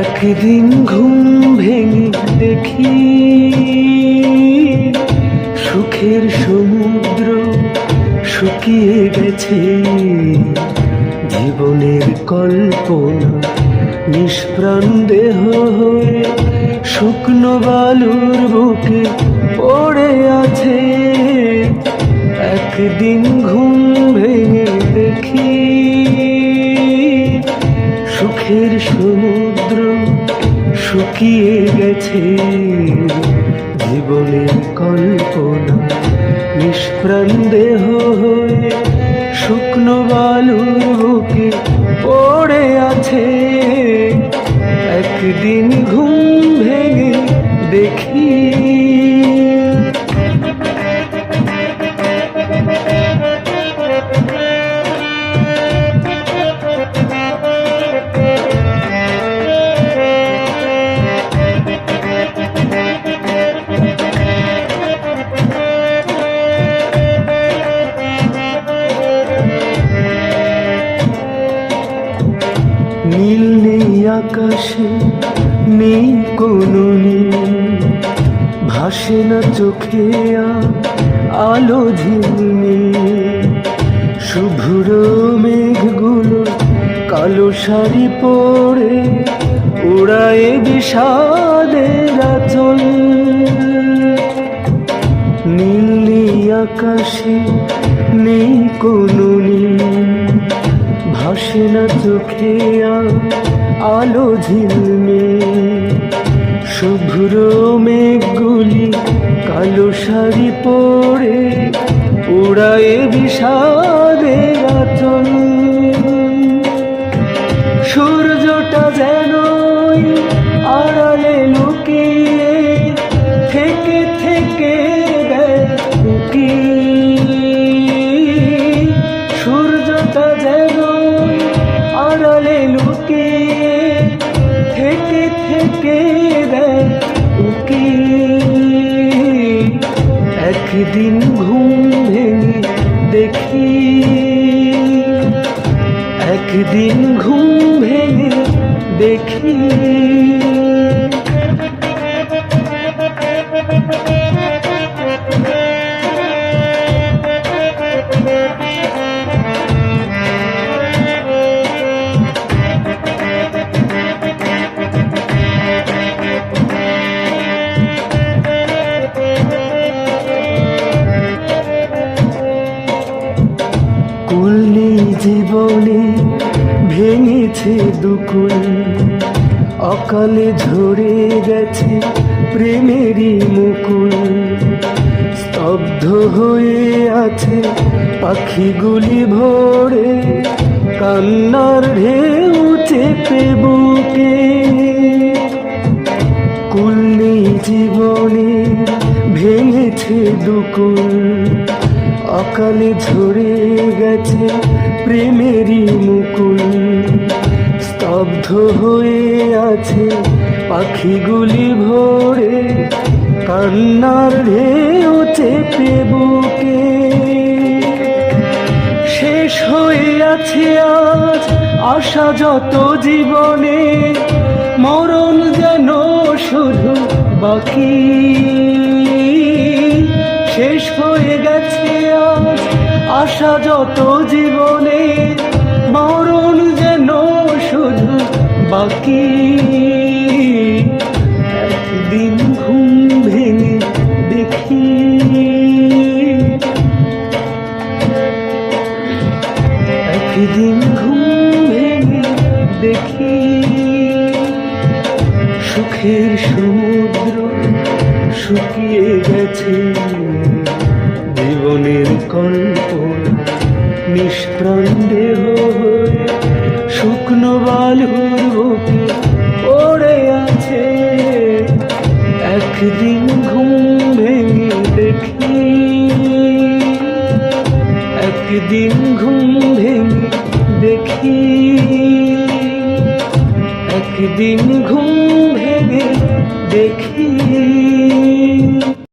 একদিন ঘুম ভেঙে দেখি সুখের সমুদ্র শুকিয়ে গেছে, জীবনের কল্পনা নিষ্প্রাণ দেহ হয়ে শুকনো বালুর বুকে পড়ে আছে। একদিন ঘুম ভেঙে দেখি সুখের সমুদ্র শুকিয়ে গেছে, জীবনের কল্পনা নিষ্প্রাণ দেহ হয়ে শুকনো বালুর বুকে পড়ে আছে। একদিন ঘুম ভেঙে দেখি নীল নেই আকাশে, নেই কোনো নীল, ভাসে না চোখে আলো ঝিলমিল। শুভ্র মেঘগুলো কালো শাড়ি পরে উড়ায় বিষাদের আঁচল। নীল নেই আকাশে, নেই কোনো নীল, ভাসে না চোখে আলো ঝিলমিল। শুভ্র মেঘগুলি কালো শাড়ি পরে উড়ায় বিষাদের আঁচল। সূর্যটা যেন আড়ালে লুকিয়ে থেকে থেকে সূর্যটা যেন আড়ালে লুকিয়ে থেকে থেকে একদিন ঘুম ভেঙে দেখি, একদিন ঘুম ভেঙে দেখি কুল নেই জীবনে, ভেঙেছে দুকুল, অকালে ঝরে গেছে প্রেমেরই মুকুল। স্তব্ধ হয়ে আছে পাখিগুলি ভোরে, কান্নার ঢেউ চেপে বুকে। কুল নেই জীবনে, ভেঙেছে দুকুল, অকালে ঝরে গেছে প্রেমেরই মুকুল। স্তব্ধ হয়ে আছে পাখিগুলি ভোরে, কান্নার ঢেউ চেপে বুকে। শেষ হয়ে আছে আজ আশা যত জীবনে, মরণ যেন শুধু বাকি। শেষ হয়ে গেছে আজ আশা যত জীবনে, মরণ যেন শুধু বাকি। একদিন ঘুম ভেঙে দেখি, একদিন ঘুম ভেঙে দেখি সুখের সমুদ্র শুকিয়ে গেছে, জীবনের কল্পনা নিষ্প্রাণ দেহ হয়ে শুকনো বালুর বুকে পড়ে আছে। একদিন ঘুম ভেঙে দেখি, একদিন ঘুম ভেঙে দেখি, একদিন ঘুম